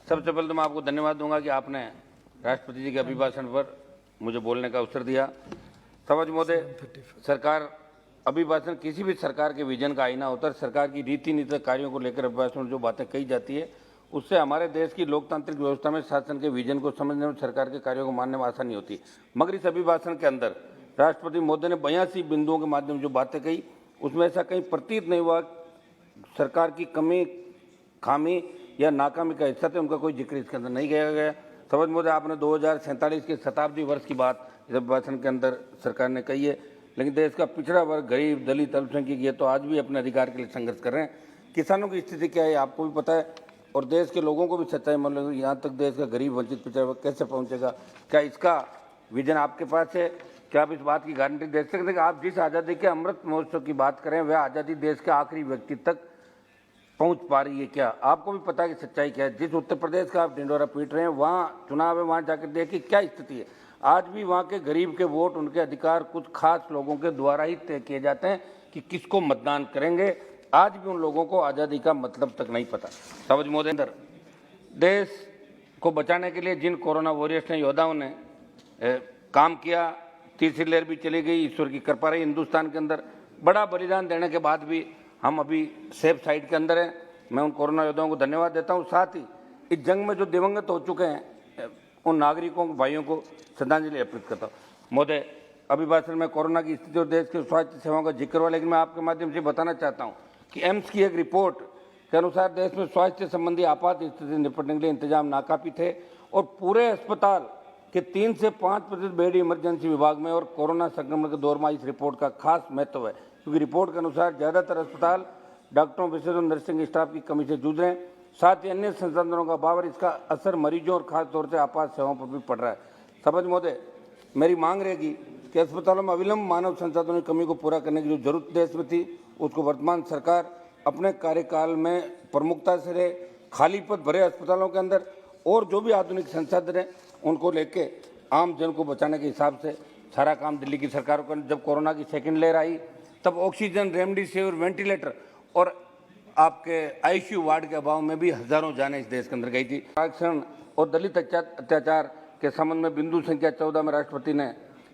सबसे पहले तो मैं आपको धन्यवाद दूंगा कि आपने राष्ट्रपति जी के अभिभाषण पर मुझे बोलने का अवसर दिया। समझ महोदय, सरकार अभिभाषण किसी भी सरकार के विजन का आईना होता है। सरकार की रीति नीति कार्यों को लेकर अभिभाषण में जो बातें कही जाती है उससे हमारे देश की लोकतांत्रिक व्यवस्था में शासन के विजन को समझने में, सरकार के कार्यों को मानने में आसानी होती है। मगर इस अभिभाषण के अंदर राष्ट्रपति महोदय ने 82 बिंदुओं के माध्यम जो बातें कही उसमें ऐसा कहीं प्रतीत नहीं हुआ सरकार की कमी, खामी या नाकामी का हिस्सा थे, उनका कोई जिक्र इसके अंदर नहीं किया गया। समझ महोदय, आपने 2047 के शताब्दी वर्ष की बात इस अभिभाषण के अंदर सरकार ने कही है, लेकिन देश का पिछड़ा वर्ग, गरीब, दलित, अल्पसंख्यक ये तो आज भी अपने अधिकार के लिए संघर्ष कर रहे हैं। किसानों की स्थिति क्या है आपको भी पता है, और देश के लोगों को भी सच्चाई मालूम है। यहाँ तक देश का गरीब, वंचित, पिछड़ा वर्ग कैसे पहुँचेगा? क्या इसका विजन आपके पास है? क्या आप इस बात की गारंटी दे सकते हैं कि आप जिस आज़ादी के अमृत महोत्सव की बात करें वह आज़ादी देश के आखिरी व्यक्ति तक पहुंच पा रही है? क्या आपको भी पता है कि सच्चाई क्या है? जिस उत्तर प्रदेश का आप ढिंडोरा पीट रहे हैं, वहाँ चुनाव है, वहाँ जाकर देखिए क्या स्थिति है। आज भी वहाँ के गरीब के वोट, उनके अधिकार कुछ खास लोगों के द्वारा ही तय किए जाते हैं कि किसको मतदान करेंगे। आज भी उन लोगों को आज़ादी का मतलब तक नहीं पता। समझ महोदय, देश को बचाने के लिए जिन कोरोना वॉरियर्स ने, योद्धाओं ने काम किया, तीसरी लहर भी चली गई, ईश्वर की कृपा रही हिंदुस्तान के अंदर। बड़ा बलिदान देने के बाद भी हम अभी सेफ साइड के अंदर हैं। मैं उन कोरोना योद्धाओं को धन्यवाद देता हूं। साथ ही इस जंग में जो दिवंगत हो चुके हैं उन नागरिकों, भाइयों को श्रद्धांजलि अर्पित करता हूँ। महोदय, अभिभाषण में कोरोना की स्थिति और देश की स्वास्थ्य सेवाओं का जिक्र हुआ, लेकिन मैं आपके माध्यम से बताना चाहता हूँ कि एम्स की एक रिपोर्ट के अनुसार देश में स्वास्थ्य संबंधी आपात स्थिति से निपटने के लिए इंतजाम नाकाफी थे और पूरे अस्पताल के 3 से 5% बेड इमरजेंसी विभाग में और कोरोना संक्रमण के दौर में इस रिपोर्ट का खास महत्व है, क्योंकि रिपोर्ट के अनुसार ज़्यादातर अस्पताल डॉक्टरों, विशेषज्ञों, नर्सिंग स्टाफ की कमी से जूझ रहे हैं। साथ ही अन्य संसाधनों का अभाव और इसका असर मरीजों और खासतौर से आपात सेवाओं पर भी पड़ रहा है। समझ महोदय, मेरी मांग रहेगी कि अस्पतालों में अविलंब मानव संसाधनों की कमी को पूरा करने की जो जरूरत देश में थी उसको वर्तमान सरकार अपने कार्यकाल में प्रमुखता से रहे। खाली पद भरे अस्पतालों के अंदर और जो भी आधुनिक संसाधन है उनको लेके आम जन को बचाने के हिसाब से सारा काम दिल्ली की सरकार को। जब कोरोना की सेकेंड लहर आई तब ऑक्सीजन, रेमडेसिविर, वेंटिलेटर और आपके आईसीयू वार्ड के अभाव में भी हजारों जानें इस देश के अंदर गई थी। आरक्षण और दलित अत्याचार के संबंध में बिंदु संख्या 14 में राष्ट्रपति ने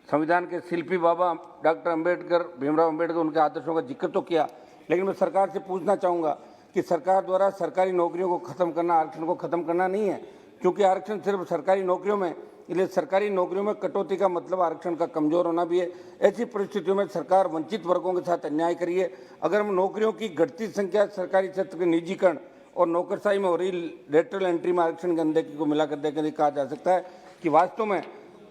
संविधान के शिल्पी बाबा डॉक्टर अम्बेडकर, भीमराव अम्बेडकर, उनके आदर्शों का जिक्र तो किया, लेकिन मैं सरकार से पूछना चाहूँगा कि सरकार द्वारा सरकारी नौकरियों को खत्म करना, आरक्षण को खत्म करना नहीं है, क्योंकि आरक्षण सिर्फ सरकारी नौकरियों में, इसलिए सरकारी नौकरियों में कटौती का मतलब आरक्षण का कमजोर होना भी है। ऐसी परिस्थितियों में सरकार वंचित वर्गों के साथ अन्याय करी है। अगर हम नौकरियों की घटती संख्या, सरकारी क्षेत्र के निजीकरण और नौकरशाही में हो रही लेटरल एंट्री में आरक्षण की अनदेखी को मिलाकर देखकर कहा जा सकता है कि वास्तव में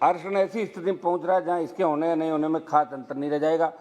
आरक्षण ऐसी स्थिति में पहुंच रहा है जहां इसके होने या नहीं होने में खास अंतर नहीं रह जाएगा।